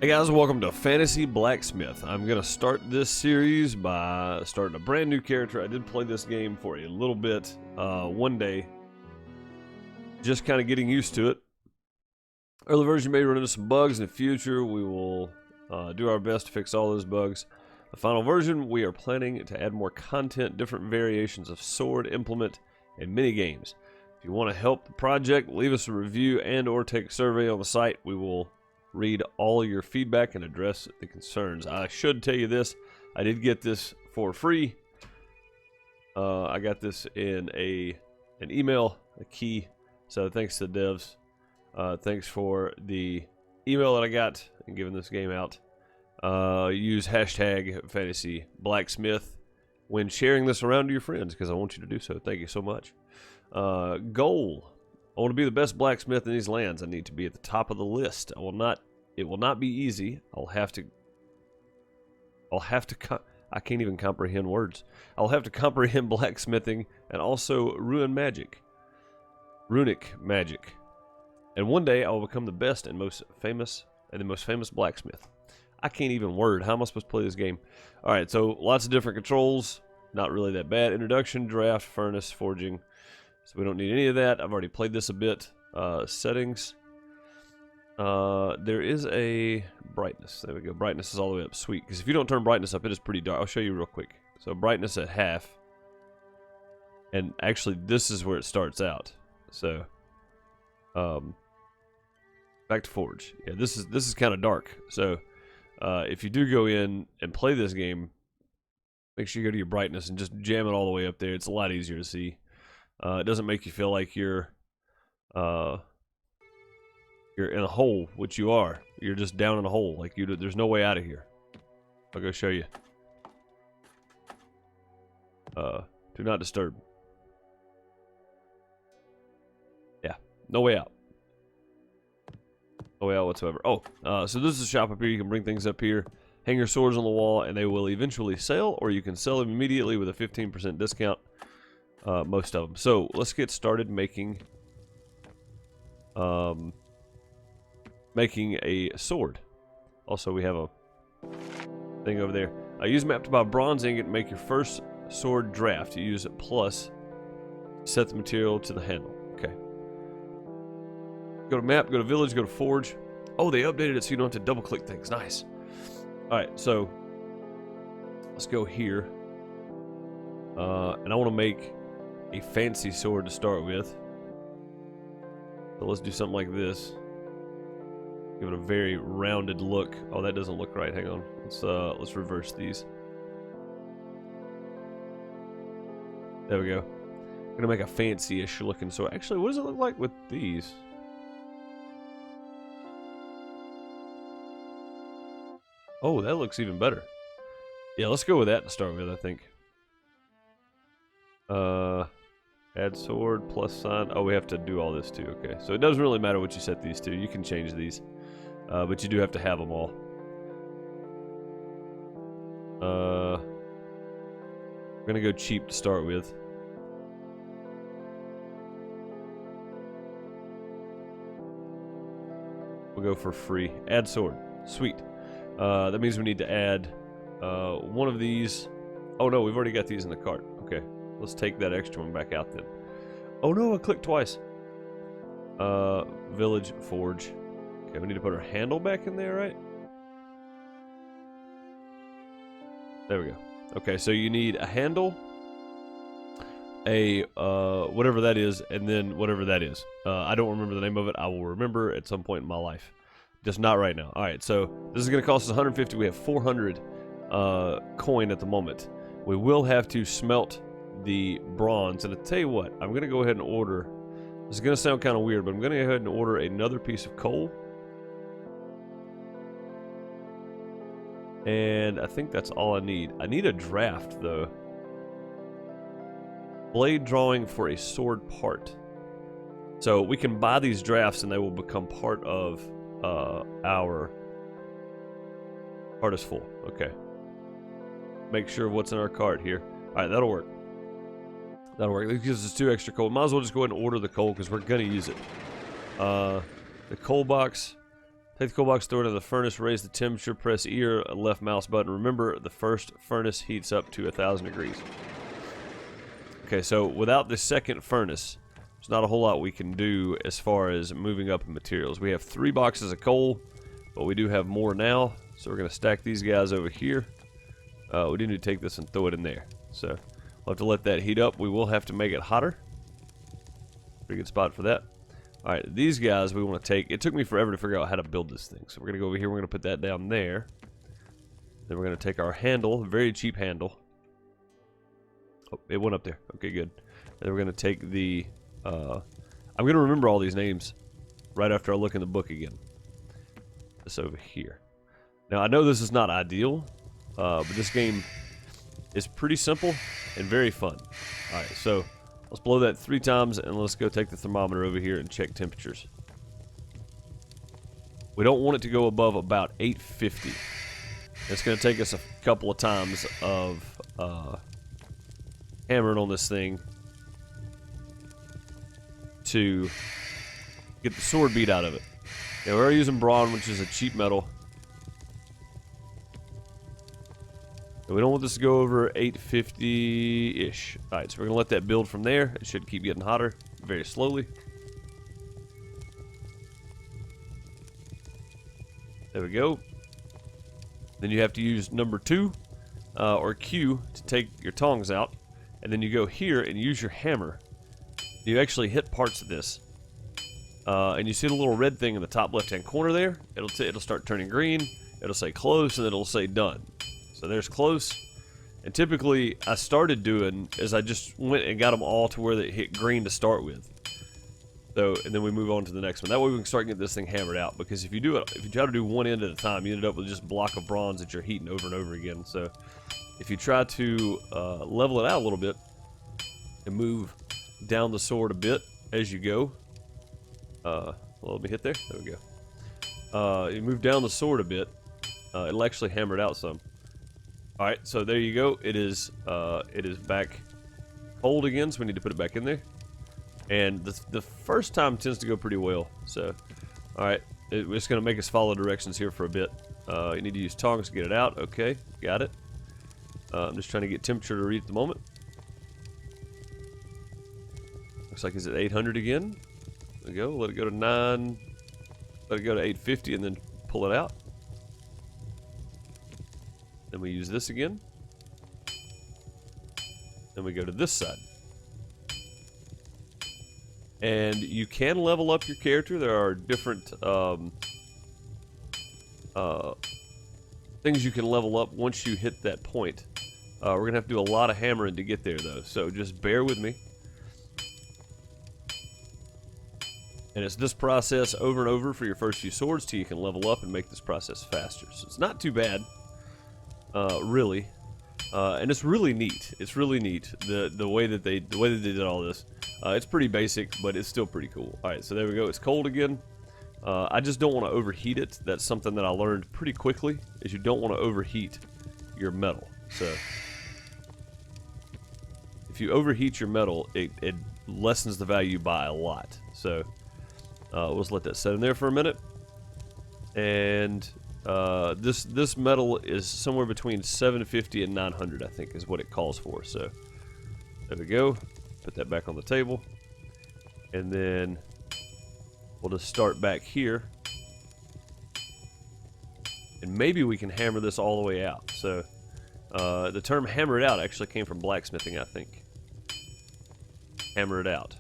Hey guys, welcome to Fantasy Blacksmith. I'm going to start this series by starting a brand new character. I did play this game for a little bit one day, just kind of getting used to it. Early version may run into some bugs in the future. We will do our best to fix all those bugs. The final version, we are planning to add more content, different variations of sword, implement, and mini games. If you want to help the project, leave us a review and or take a survey on the site. We will read all your feedback and address the concerns. I should tell you this, I did get this for free. I got this in an email, a key, so thanks to the devs. Thanks for the email that I got and giving this game out. Use hashtag fantasy blacksmith when sharing this around to your friends, because I want you to do so. Thank you so much. Goal: I want to be the best blacksmith in these lands. I need to be at the top of the list. It will not be easy. I can't even comprehend words. I'll have to comprehend blacksmithing and also runic magic. And one day I will become the best and most famous blacksmith. I can't even word. How am I supposed to play this game? All right, so lots of different controls. Not really that bad. Introduction, draft, furnace, forging. So we don't need any of that. I've already played this a bit. Settings. There is a brightness. There we go. Brightness is all the way up. Sweet. Because if you don't turn brightness up, it is pretty dark. I'll show you real quick. So brightness at half. And actually, this is where it starts out. So, back to forge. Yeah, this is kind of dark. So, if you do go in and play this game, make sure you go to your brightness and just jam it all the way up there. It's a lot easier to see. It doesn't make you feel like you're in a hole, which you are. You're just down in a hole. Like there's no way out of here. I'll go show you. Do not disturb. Yeah, no way out. No way out whatsoever. Oh, so this is a shop up here. You can bring things up here. Hang your swords on the wall, and they will eventually sell, or you can sell them immediately with a 15% discount. Most of them. So let's get started making a sword. Also, we have a thing over there. Use map to buy bronze ingot and make your first sword draft. You use it plus set the material to the handle. Okay. Go to map, go to village, go to forge. Oh, they updated it so you don't have to double click things. Nice. Alright, so let's go here. And I want to make a fancy sword to start with. So let's do something like this. Give it a very rounded look. Oh, that doesn't look right. Hang on. Let's reverse these. There we go. I'm gonna make a fancy-ish looking sword. Actually, what does it look like with these? Oh, that looks even better. Yeah, let's go with that to start with, I think. Add sword, plus sign. Oh, we have to do all this too. Okay, so it doesn't really matter what you set these to. You can change these. But you do have to have them all. I'm gonna go cheap to start with. We'll go for free. Add sword. Sweet. That means we need to add one of these. Oh no, we've already got these in the cart. Okay, let's take that extra one back out then. Oh no, I clicked twice. Village, forge. Okay, we need to put our handle back in there, right? There we go. Okay, so you need a handle, a whatever that is, and then whatever that is. I don't remember the name of it. I will remember at some point in my life. Just not right now. All right, so this is going to cost us 150. We have 400 coin at the moment. We will have to smelt the bronze, and I tell you what, I'm going to go ahead and order. This is going to sound kind of weird, but I'm going to go ahead and order another piece of coal. And I think that's all I need. I need a draft, though. Blade drawing for a sword part. So we can buy these drafts, and they will become part of our... Cart is full. Okay. Make sure what's in our cart here. Alright, that'll work. That'll work. This gives us 2 extra coal. Might as well just go ahead and order the coal, because we're going to use it. The coal box Take the coal box, throw it in the furnace, raise the temperature, press E or left mouse button. Remember, the first furnace heats up to 1,000 degrees. Okay, so without the second furnace, there's not a whole lot we can do as far as moving up in materials. We have 3 boxes of coal, but we do have more now. So we're going to stack these guys over here. We do need to take this and throw it in there. So we'll have to let that heat up. We will have to make it hotter. Pretty good spot for that. Alright, these guys we want to take. It took me forever to figure out how to build this thing. So we're going to go over here. We're going to put that down there. Then we're going to take our handle, very cheap handle. Oh, it went up there. Okay, good. And then we're going to take the... I'm going to remember all these names right after I look in the book again. This over here. Now, I know this is not ideal, but this game is pretty simple and very fun. Alright, so let's blow that 3 times and let's go take the thermometer over here and check temperatures. We don't want it to go above about 850. It's going to take us a couple of times of hammering on this thing to get the sword beat out of it. Yeah, we're using brawn, which is a cheap metal. And we don't want this to go over 850-ish. Alright, so we're going to let that build from there. It should keep getting hotter very slowly. There we go. Then you have to use number 2 or Q to take your tongs out. And then you go here and use your hammer. You actually hit parts of this. And you see the little red thing in the top left-hand corner there? It'll start turning green. It'll say close, and then it'll say done. So there's close. And typically, I started doing is I just went and got them all to where they hit green to start with. So, and then we move on to the next one. That way we can start getting this thing hammered out. Because if you try to do one end at a time, you end up with just a block of bronze that you're heating over and over again. So, if you try to level it out a little bit and move down the sword a bit as you go. Well, let me hit there. There we go. You move down the sword a bit. It'll actually hammer it out some. All right, so there you go. It is back cold again, so we need to put it back in there. And the first time tends to go pretty well. So, all right, we're just gonna make us follow directions here for a bit. You need to use tongs to get it out. Okay, got it. I'm just trying to get temperature to read at the moment. Looks like it's at 800 again. There we go. Let it go to 9. Let it go to 850 and then pull it out. Then we use this again. Then we go to this side. And you can level up your character. There are different things you can level up once you hit that point. We're going to have to do a lot of hammering to get there, though. So just bear with me. And it's this process over and over for your first few swords till you can level up and make this process faster. So it's not too bad, really, and it's really neat. It's really neat the way that they did all this. It's pretty basic, but it's still pretty cool. All right, so there we go. It's cold again. I just don't want to overheat it. That's something that I learned pretty quickly. Is you don't want to overheat your metal. So if you overheat your metal, it lessens the value by a lot. So. We'll just let that set in there for a minute. And this metal is somewhere between 750 and 900, I think, is what it calls for. So there we go. Put that back on the table. And then we'll just start back here. And maybe we can hammer this all the way out. So the term hammer it out actually came from blacksmithing, I think. Hammer it out.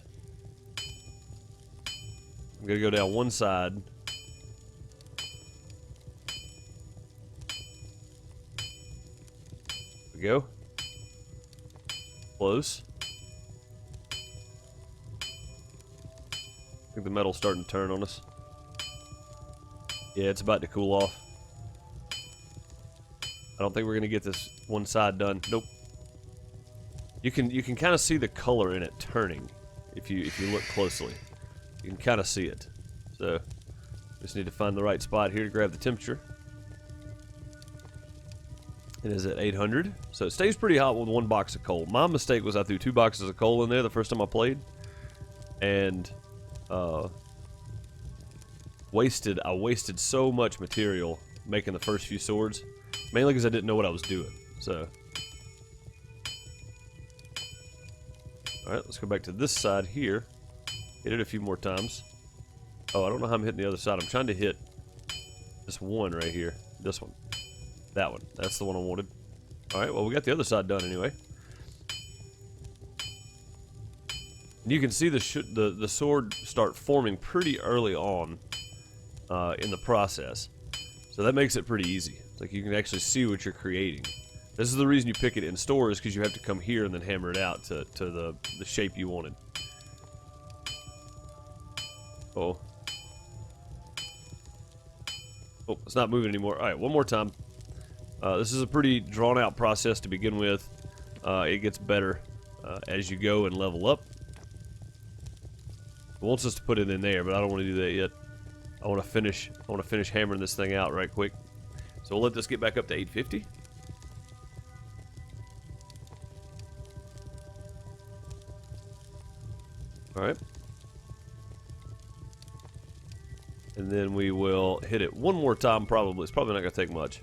I'm going to go down one side. There we go. Close. I think the metal's starting to turn on us. Yeah, it's about to cool off. I don't think we're going to get this one side done. Nope. You can kind of see the color in it turning if you look closely. You can kind of see it. So, just need to find the right spot here to grab the temperature. It is at 800. So it stays pretty hot with 1 box of coal. My mistake was I threw 2 boxes of coal in there the first time I played. And I wasted so much material making the first few swords, mainly because I didn't know what I was doing. So, all right, let's go back to this side here. Hit it a few more times. Oh, I don't know how I'm hitting the other side. I'm trying to hit this one right here. This one. That one. That's the one I wanted. All right, well, we got the other side done anyway. And you can see the sword start forming pretty early on in the process. So that makes it pretty easy. It's like you can actually see what you're creating. This is the reason you pick it in stores, because you have to come here and then hammer it out to the shape you wanted. Oh. Oh, it's not moving anymore. Alright, one more time. This is a pretty drawn out process to begin with. It gets better as you go and level up. It wants us to put it in there, but I don't want to do that yet. I want to finish hammering this thing out right quick. So we'll let this get back up to 850. Alright. And then we will hit it one more time probably. It's probably not going to take much.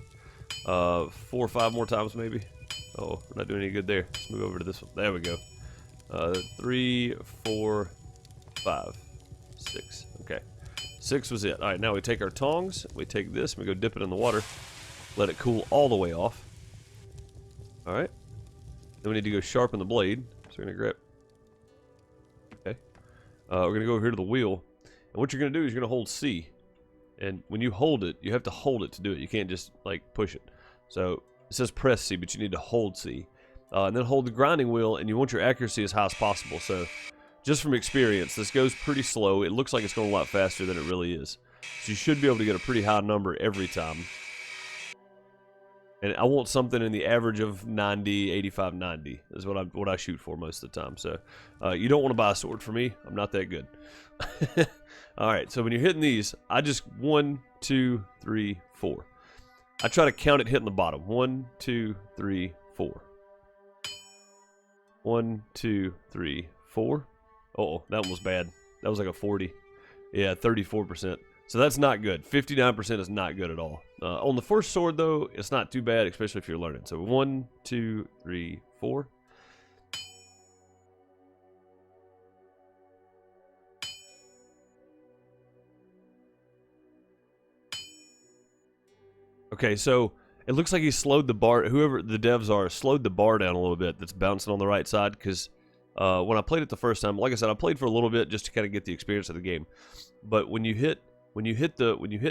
4 or 5 more times maybe. Oh, we're not doing any good there. Let's move over to this one. There we go. 3, 4, 5, 6. Okay. 6 was it. Alright, now we take our tongs. We take this and we go dip it in the water. Let it cool all the way off. Alright. Then we need to go sharpen the blade. So we're going to grab. Okay. We're going to go over here to the wheel. And what you're going to do is you're going to hold C. And when you hold it, you have to hold it to do it. You can't just, like, push it. So, it says press C, but you need to hold C. And then hold the grinding wheel, and you want your accuracy as high as possible. So, just from experience, this goes pretty slow. It looks like it's going a lot faster than it really is. So, you should be able to get a pretty high number every time. And I want something in the average of 90, 85, 90 is what I shoot for most of the time. So, you don't want to buy a sword for me. I'm not that good. Alright, so when you're hitting these, I just 1, 2, 3, 4. I try to count it hitting the bottom. 1, 2, 3, 4. 1, 2, 3, 4. Uh-oh, that one was bad. That was like a 40. Yeah, 34%. So that's not good. 59% is not good at all. On the first sword, though, it's not too bad, especially if you're learning. So 1, 2, 3, 4. Okay, so it looks like he slowed the bar, whoever the devs are, slowed the bar down a little bit that's bouncing on the right side, because when I played it the first time, like I said, I played for a little bit just to kind of get the experience of the game. But when you hit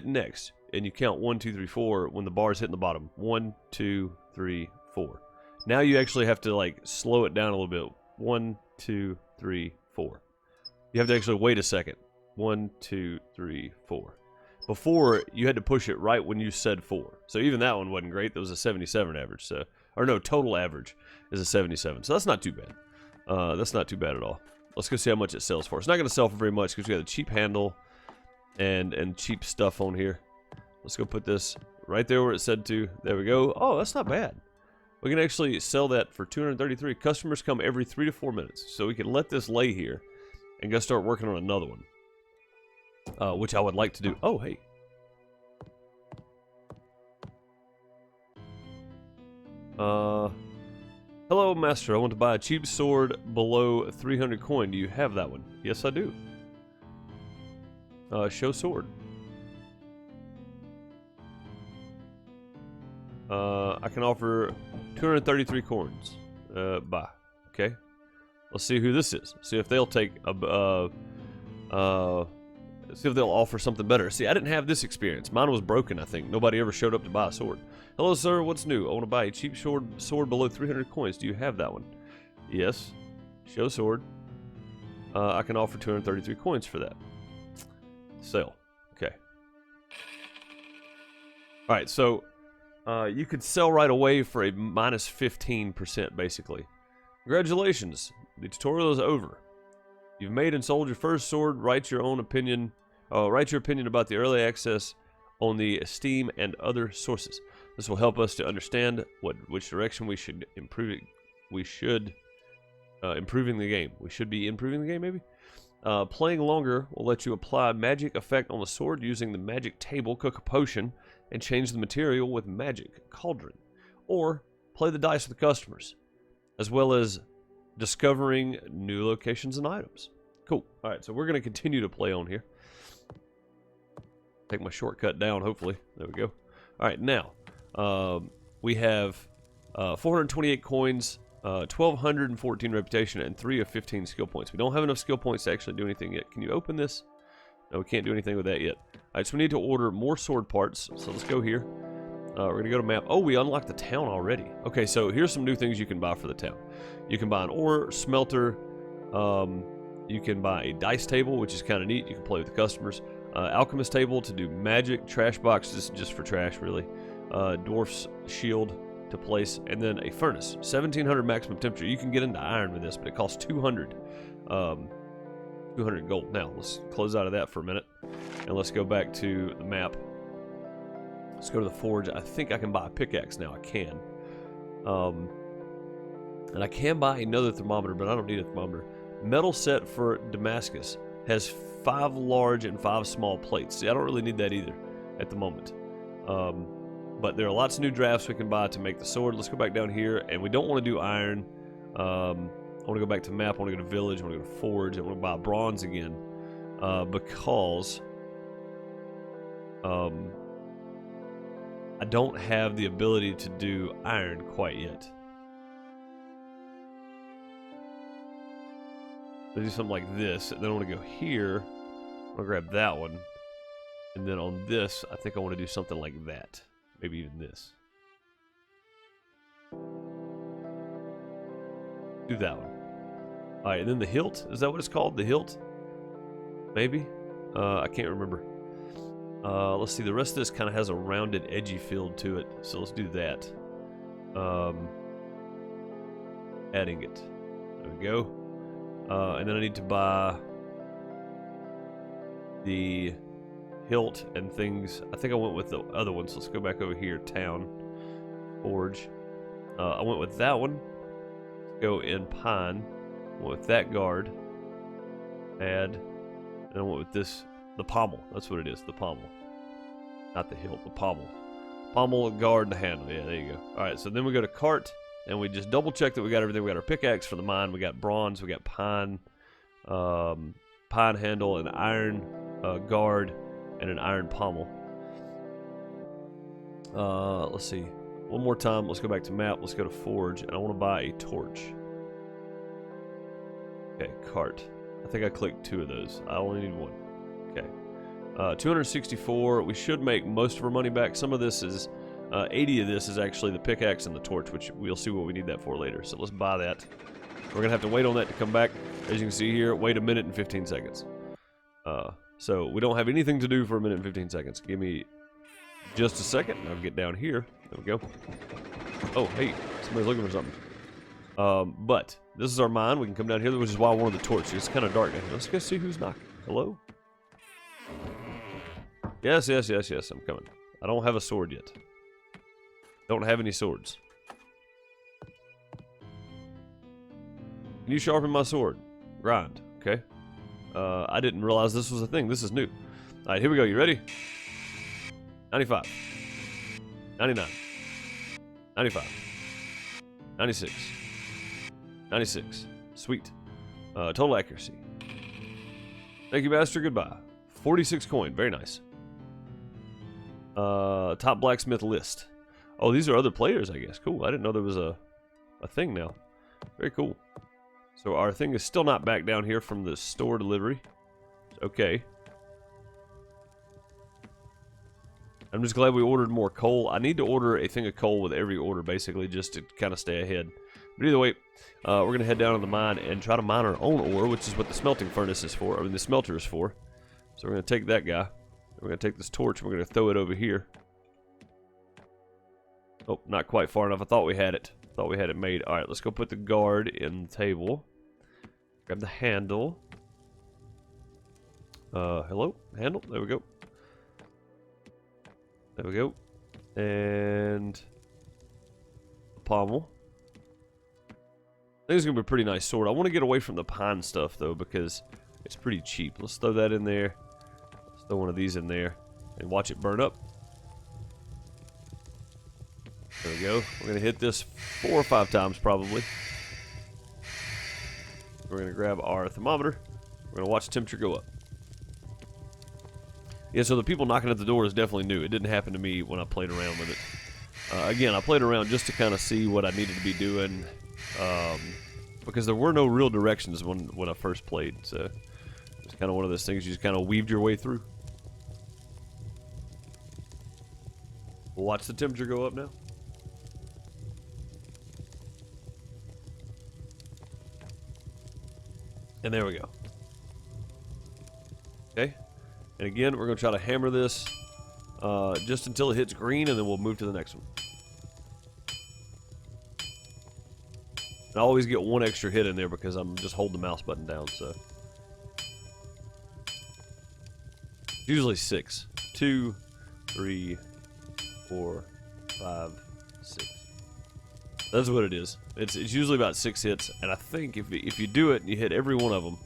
next and you count 1, 2, 3, 4, when the bar's hitting the bottom, 1, 2, 3, 4. Now you actually have to like slow it down a little bit. 1, 2, 3, 4. You have to actually wait a second. 1, 2, 3, 4. Before, you had to push it right when you said 4. So even that one wasn't great. That was a 77 average. So, or no, total average is a 77. So that's not too bad. That's not too bad at all. Let's go see how much it sells for. It's not going to sell for very much because we got a cheap handle and cheap stuff on here. Let's go put this right there where it said to. There we go. Oh, that's not bad. We can actually sell that for 233. Customers come every 3 to 4 minutes. So we can let this lay here and go start working on another one. Which I would like to do. Oh, hey. Hello, master. I want to buy a cheap sword below 300 coin. Do you have that one? Yes, I do. Show sword. I can offer 233 coins. Buy. Okay. Let's see who this is. See if they'll take a see if they'll offer something better. See, I didn't have this experience. Mine was broken, I think. Nobody ever showed up to buy a sword. Hello, sir. What's new? I want to buy a cheap sword below 300 coins. Do you have that one? Yes. Show sword. I can offer 233 coins for that. Sell. Okay. Alright, so you could sell right away for a minus 15%, basically. Congratulations. The tutorial is over. You've made and sold your first sword. Write your opinion about the early access on the Steam and other sources. This will help us to understand which direction we should improve it. Improving the game. We should be improving the game, maybe. Playing longer will let you apply magic effect on the sword using the magic table, cook a potion, and change the material with magic cauldron. Or play the dice with the customers, as well as discovering new locations and items. Cool. All right, so we're going to continue to play on here. Take my shortcut down, hopefully. There we go. All right, now, we have 428 coins, 1,214 reputation, and 3 of 15 skill points. We don't have enough skill points to actually do anything yet. Can you open this? No, we can't do anything with that yet. All right, so we need to order more sword parts. So let's go here. We're going to go to map. Oh, we unlocked the town already. Okay, so here's some new things you can buy for the town. You can buy an ore, smelter. You can buy a dice table, which is kind of neat. You can play with the customers. Alchemist table to do magic. Trash box, just for trash, really. Dwarf's shield to place. And then a furnace. 1,700 maximum temperature. You can get into iron with this, but it costs 200. 200 gold. Now, let's close out of that for a minute. And let's go back to the map. Let's go to the forge. I think I can buy a pickaxe now. I can. And I can buy another thermometer, but I don't need a thermometer. Metal set for Damascus has 5 large and 5 small plates. See, I don't really need that either at the moment. But there are lots of new drafts we can buy to make the sword. Let's go back down here, and we don't want to do iron. I want to go back to map. I want to go to village. I want to go to forge. I want to buy bronze again because I don't have the ability to do iron quite yet. I'll do something like this, and then I want to go here. I want to grab that one. And then on this, I think I want to do something like that. Maybe even this. Do that one. Alright, and then the hilt. Is that what it's called? The hilt? Maybe? I can't remember. Let's see, the rest of this kind of has a rounded, edgy feel to it. So let's do that. Adding it. There we go. And then I need to buy the hilt and things. I think I went with the other one, so let's go back over here. Town. Forge. I went with that one. Let's go in pine. I went with that guard. Add. And I went with this. The pommel. That's what it is. The pommel. Not the hilt. The pommel. Pommel, guard, and the handle. Yeah, there you go. Alright, so then we go to cart. And we just double check that we got everything. We got our pickaxe for the mine. We got bronze. We got pine. Pine handle, an iron guard, and an iron pommel. Let's see. One more time. Let's go back to map. Let's go to forge. And I want to buy a torch. Okay, cart. I think I clicked 2 of those. I only need 1. Okay. 264. We should make most of our money back. Some of this is... 80 of this is actually the pickaxe and the torch, which we'll see what we need that for later. So let's buy that. We're going to have to wait on that to come back. As you can see here, wait a minute and 15 seconds. So we don't have anything to do for a minute and 15 seconds. Give me just a second. I'll get down here. There we go. Oh, hey, somebody's looking for something. But this is our mine. We can come down here, which is why I wanted the torch. It's kind of dark down here. Let's go see who's knocking. Hello? Yes, yes, yes, yes. I'm coming. I don't have a sword yet. Don't have any swords. Can you sharpen my sword? Grind. Okay. I didn't realize this was a thing. This is new. Alright, here we go. You ready? 95. 99. 95. 96. 96. Sweet. Total accuracy. Thank you, Master. Goodbye. 46 coin. Very nice. Top blacksmith list. Oh, these are other players, I guess. Cool. I didn't know there was a thing now. Very cool. So our thing is still not back down here from the store delivery. Okay. I'm just glad we ordered more coal. I need to order a thing of coal with every order, basically, just to kind of stay ahead. But either way, we're going to head down to the mine and try to mine our own ore, which is what the smelting furnace is for. I mean, the smelter is for. So we're going to take that guy. We're going to take this torch and we're going to throw it over here. Oh, not quite far enough. I thought we had it. Thought we had it made. Alright, let's go put the guard in the table. Grab the handle. Hello? Handle? There we go. There we go. And... the pommel. I think it's going to be a pretty nice sword. I want to get away from the pine stuff, though, because it's pretty cheap. Let's throw that in there. Let's throw one of these in there and watch it burn up. There we go. We're gonna hit this 4 or 5 times probably. We're gonna grab our thermometer. We're gonna watch the temperature go up. Yeah, so the people knocking at the door is definitely new. It didn't happen to me when I played around with it. Again, I played around just to kind of see what I needed to be doing, because there were no real directions when I first played. So it's kind of one of those things you just kind of weaved your way through. We'll watch the temperature go up now. And there we go. Okay. And again, we're going to try to hammer this just until it hits green, and then we'll move to the next one. And I always get one extra hit in there because I'm just holding the mouse button down, so. Usually 6. 2, 3, 4, 5, 6. That's what it is. It's usually about 6 hits, and I think if you do it and you hit every one of them,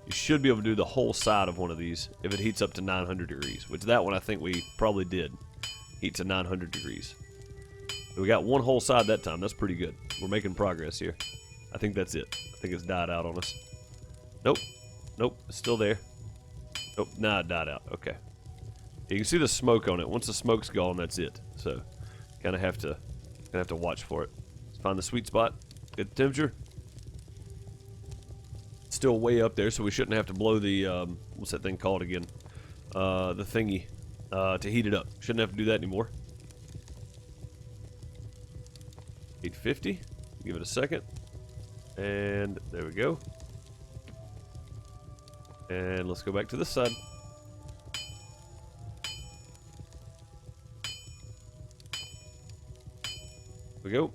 you should be able to do the whole side of one of these if it heats up to 900 degrees, which that one I think we probably did heat to 900 degrees. So we got one whole side that time. That's pretty good. We're making progress here. I think that's it. I think it's died out on us. Nope. Nope. It's still there. Nope. Nah, it died out. Okay. You can see the smoke on it. Once the smoke's gone, that's it. So, kind of have to watch for it. Let's find the sweet spot. Get the temperature. It's still way up there, so we shouldn't have to blow the what's that thing called again? The thingy to heat it up. Shouldn't have to do that anymore. 850. Give it a second. And there we go. And let's go back to this side. There we go.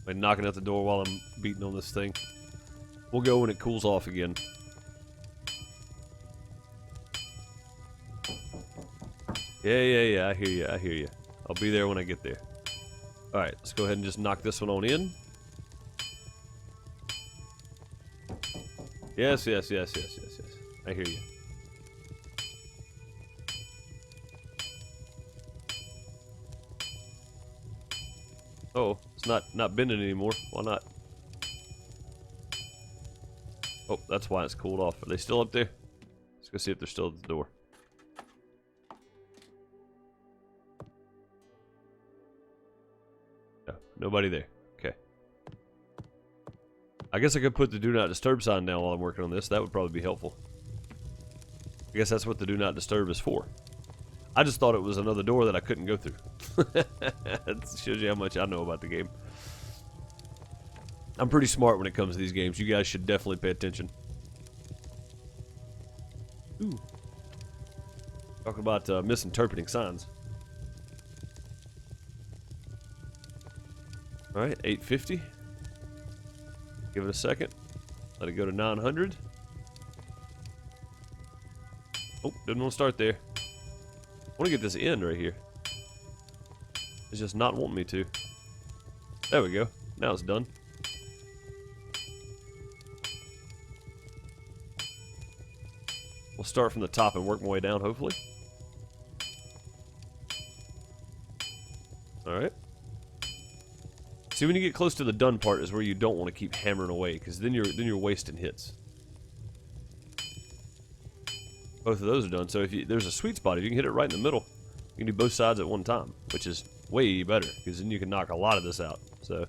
I'm knocking at the door while I'm beating on this thing. We'll go when it cools off again. Yeah, I hear you. I'll be there when I get there. Alright, let's go ahead and just knock this one on in. Yes. I hear you. Oh, it's not bending anymore. Why not? Oh, that's why it's cooled off. Are they still up there? Let's go see if they're still at the door. No, nobody there. Okay. I guess I could put the do not disturb sign down while I'm working on this. That would probably be helpful. I guess that's what the do not disturb is for. I just thought it was another door that I couldn't go through. That shows you how much I know about the game. I'm pretty smart when it comes to these games. You guys should definitely pay attention. Ooh. Talk about misinterpreting signs. Alright, 850. Give it a second. Let it go to 900. Oh, didn't want to start there. I want to get this in right here. It's just not wanting me to. There we go. Now it's done. We'll start from the top and work my way down, hopefully. Alright. See, when you get close to the done part is where you don't want to keep hammering away, because then you're wasting hits. Both of those are done, so if there's a sweet spot, if you can hit it right in the middle, you can do both sides at one time, which is way better, because then you can knock a lot of this out. So,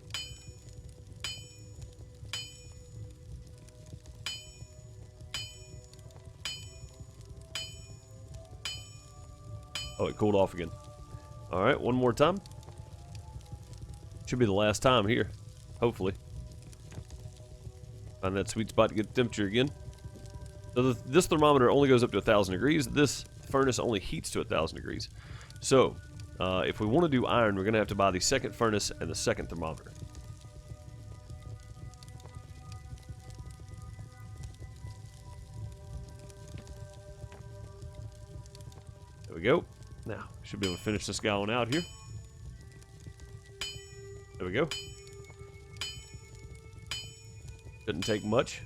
oh, it cooled off again. Alright, one more time. Should be the last time here, hopefully. Find that sweet spot to get the temperature again. So this thermometer only goes up to 1,000 degrees. This furnace only heats to 1,000 degrees. So, if we want to do iron, we're going to have to buy the second furnace and the second thermometer. There we go. Now, should be able to finish this guy on out here. There we go. Didn't take much.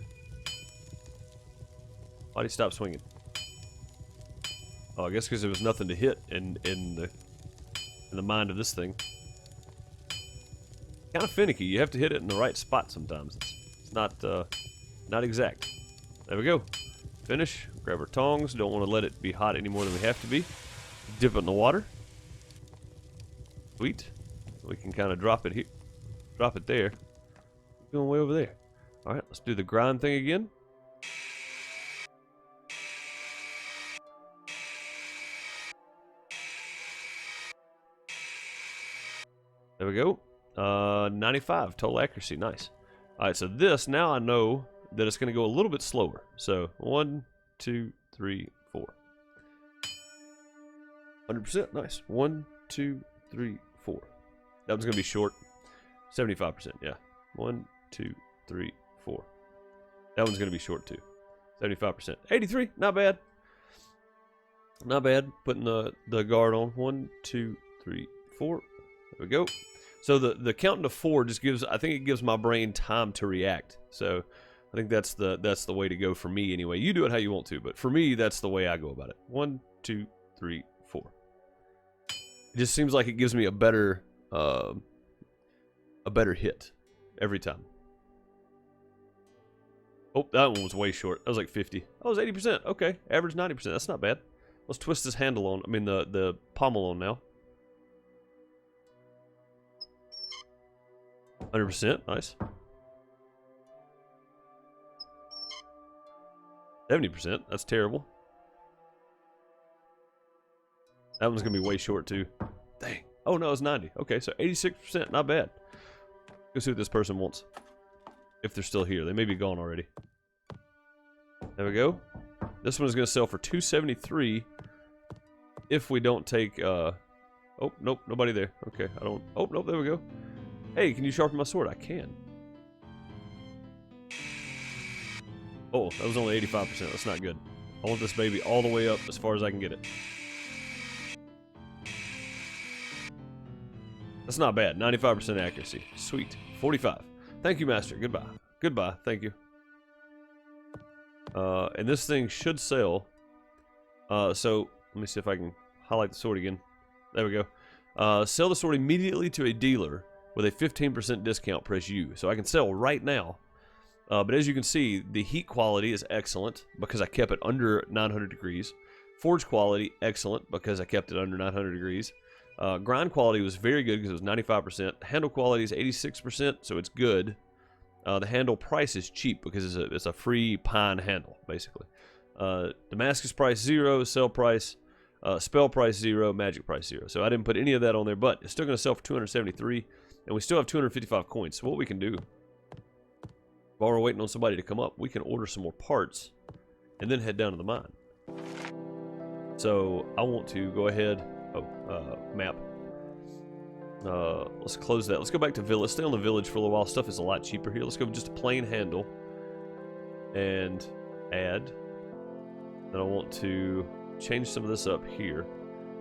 Why'd he stop swinging? Oh, I guess because there was nothing to hit in the mind of this thing. Kind of finicky. You have to hit it in the right spot sometimes. It's not exact. There we go. Finish. Grab our tongs. Don't want to let it be hot any more than we have to be. Dip it in the water. Sweet. We can kind of drop it here. Drop it there. Going way over there. Alright, let's do the grind thing again. There we go. 95 total accuracy. Nice. Alright, so this, now I know that it's going to go a little bit slower. So, 1, 2, 3, 4. 100%. Nice. 1, 2, 3, 4. That one's going to be short. 75%. Yeah. 1, 2, 3, 4. That one's going to be short too. 75%. 83. Not bad. Not bad. Putting the guard on. 1, 2, 3, 4. There we go. So the counting to 4 just gives, I think it gives my brain time to react. So I think that's the way to go for me anyway. You do it how you want to, but for me that's the way I go about it. 1, 2, 3, 4. It just seems like it gives me a better hit every time. Oh, that one was way short. That was like 50. Oh, it was 80%. Okay, average 90%. That's not bad. Let's twist this handle on. I mean the pommel on now. 100%. Nice. 70%. That's terrible. That one's gonna be way short too. Dang. Oh no, it's 90. Okay, so 86%. Not bad. Go see what this person wants. If they're still here. They may be gone already. There we go. This one is gonna sell for 273 if we don't take oh, nope, nobody there. Okay, I don't. Oh, nope, there we go. Hey, can you sharpen my sword? I can. Oh, that was only 85%. That's not good. I want this baby all the way up as far as I can get it. That's not bad. 95% accuracy. Sweet. 45. Thank you, Master. Goodbye. Goodbye. Thank you. And this thing should sell. So, let me see if I can highlight the sword again. There we go. Sell the sword immediately to a dealer with a 15% discount. Press U. So I can sell right now. But as you can see, the heat quality is excellent because I kept it under 900 degrees. Forge quality, excellent because I kept it under 900 degrees. Grind quality was very good because it was 95%. Handle quality is 86%, so it's good. The handle price is cheap because it's a free pine handle, basically. Damascus price 0, sell price, spell price 0, magic price 0. So I didn't put any of that on there, but it's still going to sell for 273, and we still have 255 coins. So what we can do, while we're waiting on somebody to come up, we can order some more parts and then head down to the mine. So I want to go ahead. Map. Let's close that. Let's go back to village. Stay on the village for a little while. Stuff is a lot cheaper here. Let's go with just a plain handle and add. Then I want to change some of this up here.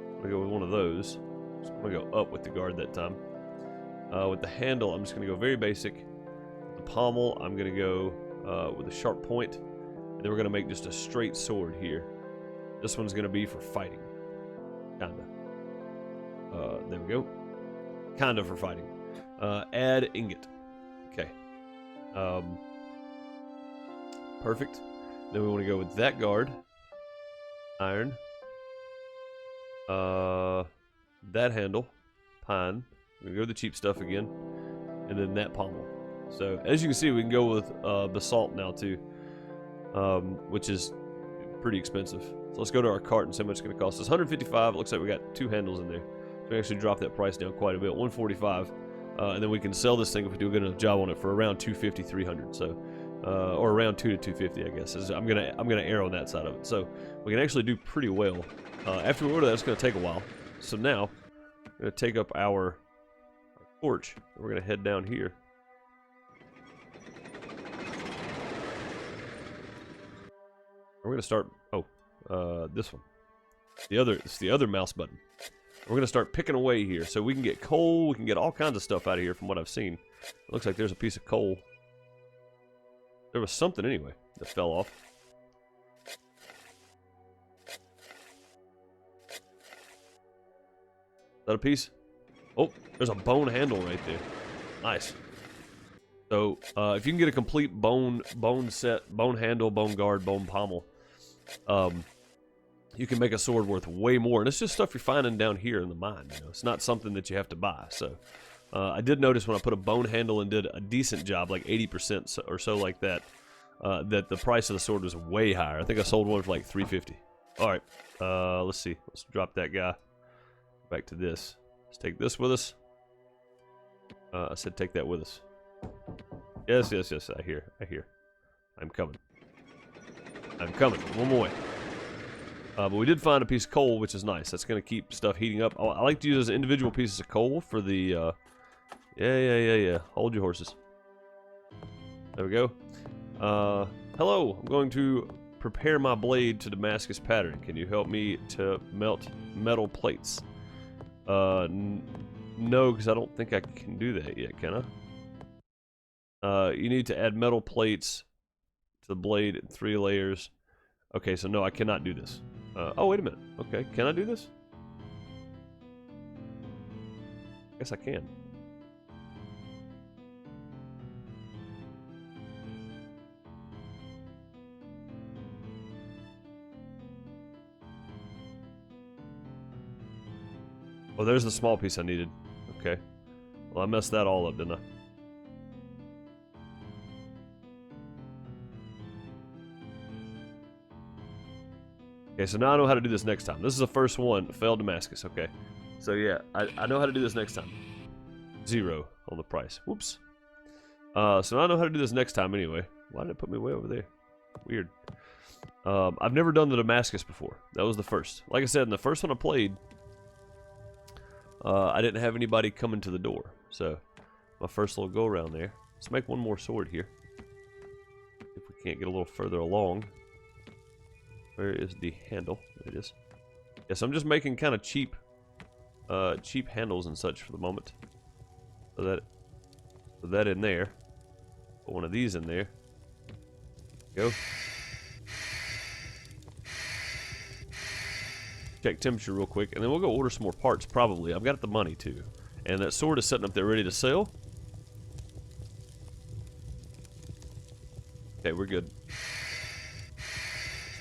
I'm gonna go with one of those. I'm gonna go up with the guard that time. With the handle, I'm just gonna go very basic. The pommel, I'm gonna go with a sharp point, and then we're gonna make just a straight sword here. This one's gonna be for fighting, kinda. There we go. Kind of for fighting. Add ingot. Okay. Perfect. Then we want to go with that guard. Iron. That handle. Pine. We're going to go with the cheap stuff again. And then that pommel. So, as you can see, we can go with basalt now too. Which is pretty expensive. So let's go to our cart and see how much it's going to cost us. 155. It looks like we got 2 handles in there. So we actually dropped that price down quite a bit, 145, and then we can sell this thing if we do a good enough job on it for around 250, 300. So, or around 2 to 250, I guess. I'm gonna err on that side of it. So we can actually do pretty well. After we order that, it's gonna take a while. So now we're gonna take up our torch. And we're gonna head down here. We're gonna start. Oh, this one. It's the other mouse button. We're going to start picking away here. So we can get coal. We can get all kinds of stuff out of here from what I've seen. It looks like there's a piece of coal. There was something anyway that fell off. Is that a piece? Oh, there's a bone handle right there. Nice. So, if you can get a complete bone set, bone handle, bone guard, bone pommel, you can make a sword worth way more. And it's just stuff you're finding down here in the mine. You know, it's not something that you have to buy. So, I did notice when I put a bone handle and did a decent job, like 80% or so like that, that the price of the sword was way higher. I think I sold one for like $350. All right, let's see. Let's drop that guy. Back to this. Let's take this with us. I said take that with us. Yes, yes, yes. I hear. I'm coming. One more way. But we did find a piece of coal, which is nice. That's going to keep stuff heating up. I like to use individual pieces of coal for the... Yeah. Hold your horses. There we go. Hello. I'm going to prepare my blade to Damascus pattern. Can you help me to melt metal plates? No, because I don't think I can do that yet, can I? You need to add metal plates to the blade in 3 layers. Okay, so no, I cannot do this. Oh, wait a minute. Okay, can I do this? I guess I can. Oh, there's the small piece I needed. Okay. Well, I messed that all up, didn't I? Okay, so now I know how to do this next time. This is the first one. Failed Damascus. Okay. So yeah, I know how to do this next time. 0 on the price. Whoops. So now I know how to do this next time anyway. Why did it put me way over there? Weird. I've never done the Damascus before. That was the first. Like I said, in the first one I played, I didn't have anybody coming to the door. So, my first little go around there. Let's make one more sword here. If we can't get a little further along. Where is the handle? There it is. Yes, I'm just making kind of cheap handles and such for the moment. So that in there. Put one of these in there. Go. Check temperature real quick, and then we'll go order some more parts, probably. I've got the money, too. And that sword is sitting up there ready to sell. Okay, we're good.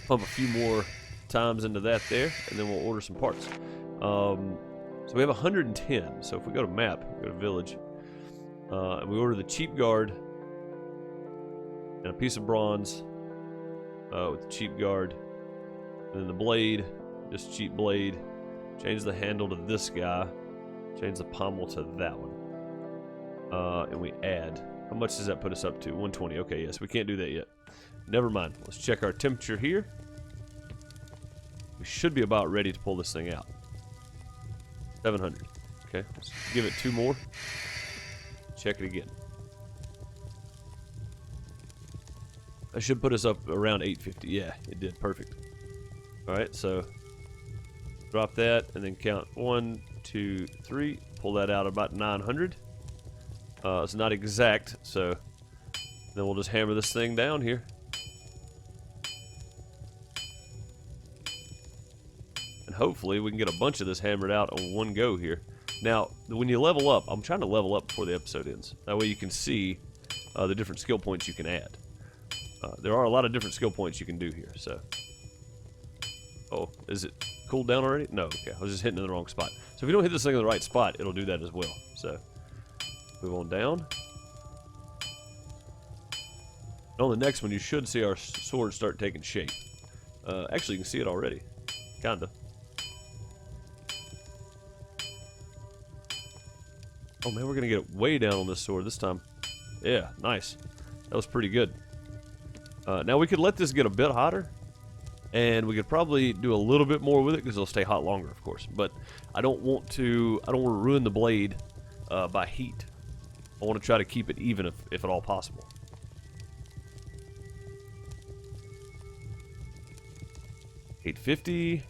Pump a few more times into that there, and then we'll order some parts. So we have 110. So if we go to map, we go to village, and we order the cheap guard, and a piece of bronze with the cheap guard, and then the blade. Just cheap blade. Change the handle to this guy. Change the pommel to that one. And we add. How much does that put us up to? 120. Okay, yes, we can't do that yet. Never mind. Let's check our temperature here. We should be about ready to pull this thing out. 700. Okay, let's give it 2 more. Check it again. That should put us up around 850. Yeah, it did. Perfect. Alright, so drop that and then count 1, 2, 3. Pull that out about 900. It's not exact, so then we'll just hammer this thing down here. And hopefully we can get a bunch of this hammered out on one go here. Now, when you level up, I'm trying to level up before the episode ends. That way you can see the different skill points you can add. There are a lot of different skill points you can do here, so. Oh, is it cooled down already? No, okay. I was just hitting in the wrong spot. So if you don't hit this thing in the right spot, it'll do that as well. So, move on down. And on the next one, you should see our sword start taking shape. Actually, you can see it already. Kinda. Oh man, we're gonna get it way down on this sword this time. Yeah, nice. That was pretty good. Now we could let this get a bit hotter. And we could probably do a little bit more with it because it'll stay hot longer, of course. But I don't want to ruin the blade by heat. I want to try to keep it even if at all possible. $850.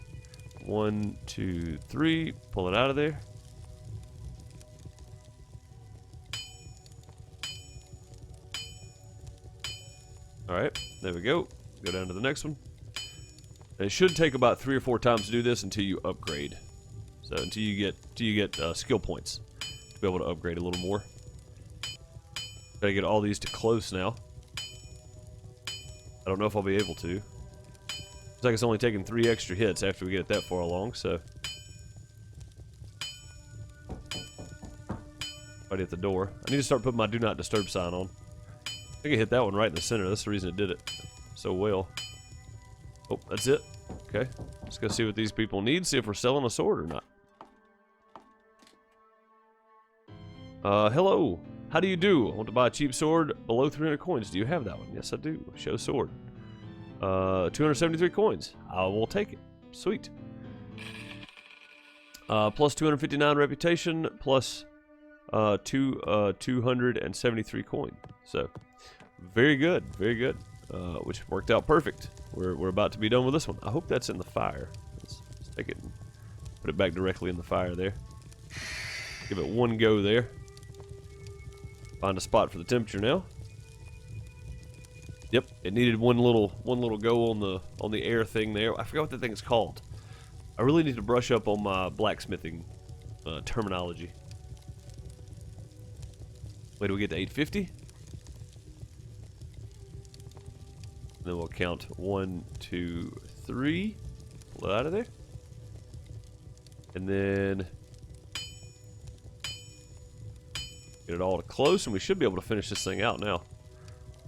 1, 2, 3. Pull it out of there. All right, there we go. Go down to the next one. And it should take about 3 or 4 times to do this until you upgrade. So until you get skill points to be able to upgrade a little more. Gotta get all these to close now. I don't know if I'll be able to. Looks like it's only taking 3 extra hits after we get it that far along, so. Right at the door. I need to start putting my do not disturb sign on. I think I hit that one right in the center. That's the reason it did it so well. Oh, that's it. Okay. Let's go see what these people need, see if we're selling a sword or not. Hello. How do you do? I want to buy a cheap sword below 300 coins. Do you have that one? Yes, I do. Show sword. 273 coins. I will take it. Sweet. Plus 259 reputation, plus 273 coin. So, very good. Very good. Which worked out perfect. We're about to be done with this one. I hope that's in the fire. Let's take it and put it back directly in the fire there. Give it one go there. Find a spot for the temperature now. Yep, it needed one little go on the air thing there. I forgot what that thing is called. I really need to brush up on my blacksmithing terminology. Wait, do we get to 850? Then we'll count 1, 2, 3. Pull it out of there. And then get it all to close, and we should be able to finish this thing out now.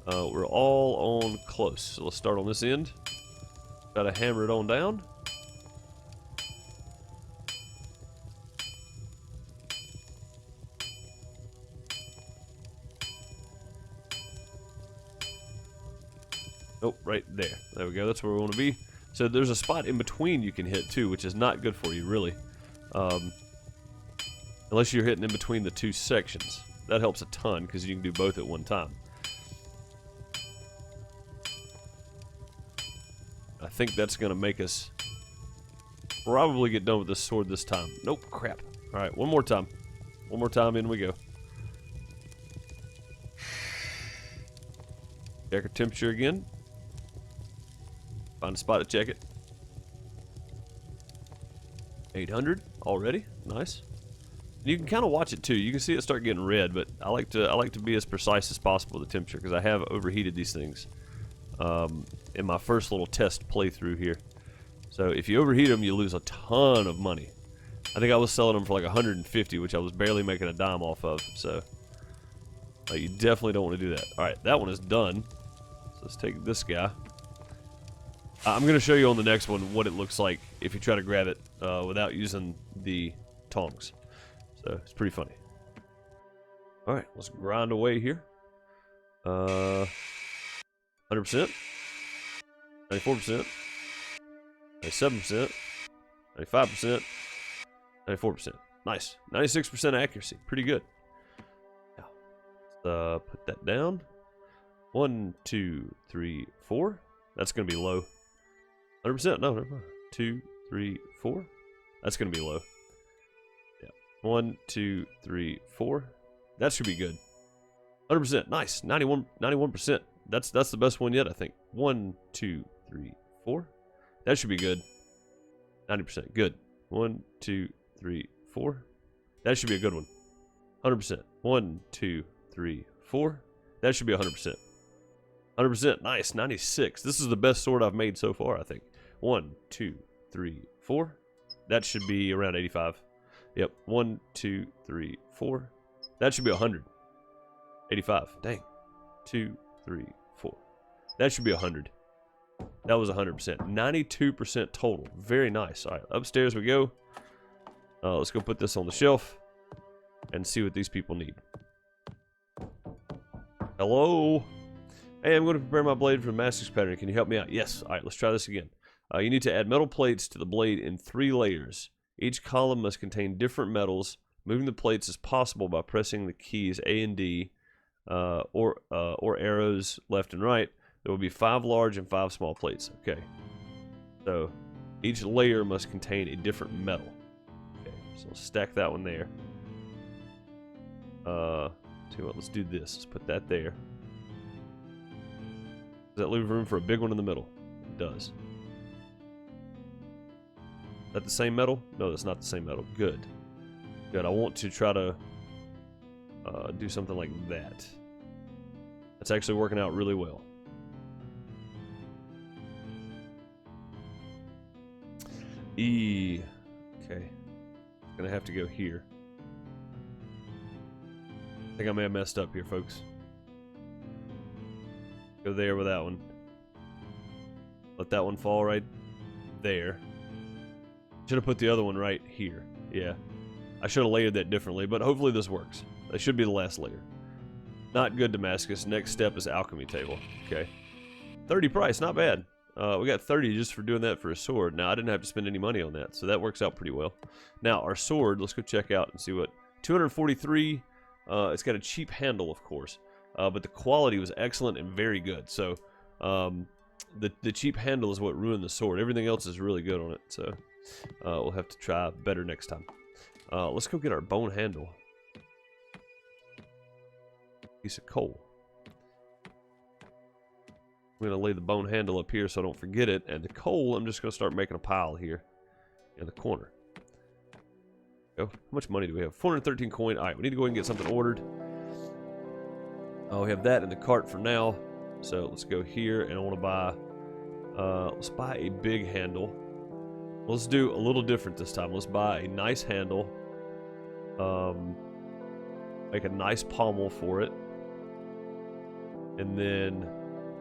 We're all on close. So let's start on this end. Gotta hammer it on down. Oh, right there. There we go. That's where we want to be. So there's a spot in between you can hit too, which is not good for you, really. Unless you're hitting in between the 2 sections. That helps a ton, because you can do both at one time. I think that's going to make us probably get done with this sword this time. Nope, crap. Alright, one more time. One more time, in we go. Check our temperature again. Find a spot to check it. 800 already. Nice. You can kind of watch it too. You can see it start getting red, but I like to be as precise as possible with the temperature, because I have overheated these things in my first little test playthrough here. So if you overheat them, you lose a ton of money. I think I was selling them for like 150, which I was barely making a dime off of. So you definitely don't want to do that. All right, that one is done. So let's take this guy. I'm going to show you on the next one what it looks like if you try to grab it without using the tongs. So it's pretty funny. All right, let's grind away here. 100%, 94%, 97%, 95%, 94%. Nice. 96% accuracy. Pretty good. Now, let's put that down. 1, 2, 3, 4. That's going to be low. 100%. No, never mind. 2, 3, 4. That's going to be low. Yeah. 1, 2, 3, 4. That should be good. 100%. Nice. 91%. That's the best one yet, I think. 1, 2, 3, 4. That should be good. 90%. Good. 1, 2, 3, 4. That should be a good one. 100%. 1, 2, 3, 4. That should be 100%. 100%. Nice. 96. This is the best sword I've made so far, I think. 1, 2, 3, 4. That should be around 85. Yep. 1, 2, 3, 4. That should be 100. 85. Dang. 2, 3, 4. That should be 100. That was 100%. 92% total. Very nice. All right. Upstairs we go. Let's go put this on the shelf and see what these people need. Hello? Hey, I'm going to prepare my blade for the master's pattern. Can you help me out? Yes. All right, let's try this again. You need to add metal plates to the blade in 3 layers. Each column must contain different metals. Moving the plates is possible by pressing the keys A and D or arrows left and right. There will be 5 large and 5 small plates. Okay. So each layer must contain a different metal. Okay, so let's stack that one there. Tell you what, let's do this. Let's put that there. Does that leave room for a big one in the middle? It does. Is that the same metal? No, that's not the same metal. Good. Good. I want to try to do something like that. That's actually working out really well. Okay. Gonna have to go here. I think I may have messed up here, folks. Go there with that one. Let that one fall right there. Should have put the other one right here. Yeah. I should have layered that differently, but hopefully this works. That should be the last layer. Not good, Damascus. Next step is alchemy table. Okay. 30 price, not bad. We got 30 just for doing that for a sword. Now, I didn't have to spend any money on that, so that works out pretty well. Now, our sword, let's go check out and see what... 243, it's got a cheap handle, of course, but the quality was excellent and very good. So, the cheap handle is what ruined the sword. Everything else is really good on it, so we'll have to try better next time. Let's go get our bone handle. Piece of coal. I'm going to lay the bone handle up here so I don't forget it. And the coal, I'm just going to start making a pile here in the corner. Go. How much money do we have? 413 coin. Alright, we need to go ahead and get something ordered. We have that in the cart for now. So let's go here and I want to buy... let's buy a big handle. Let's do a little different this time. Let's buy a nice handle. Make a nice pommel for it. And then...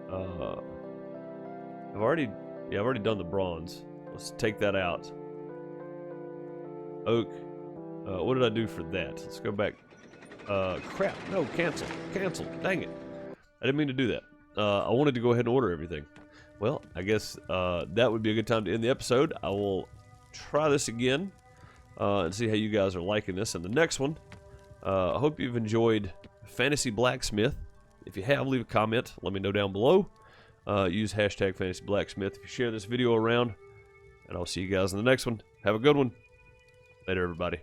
I've already done the bronze. Let's take that out. Oak. What did I do for that? Let's go back. Crap. No, cancel. Cancel. Dang it. I didn't mean to do that. I wanted to go ahead and order everything. Well, I guess that would be a good time to end the episode. I will try this again and see how you guys are liking this. And the next one, I hope you've enjoyed Fantasy Blacksmith. If you have, leave a comment. Let me know down below. Use hashtag fantasyblacksmith if you share this video around. And I'll see you guys in the next one. Have a good one. Later, everybody.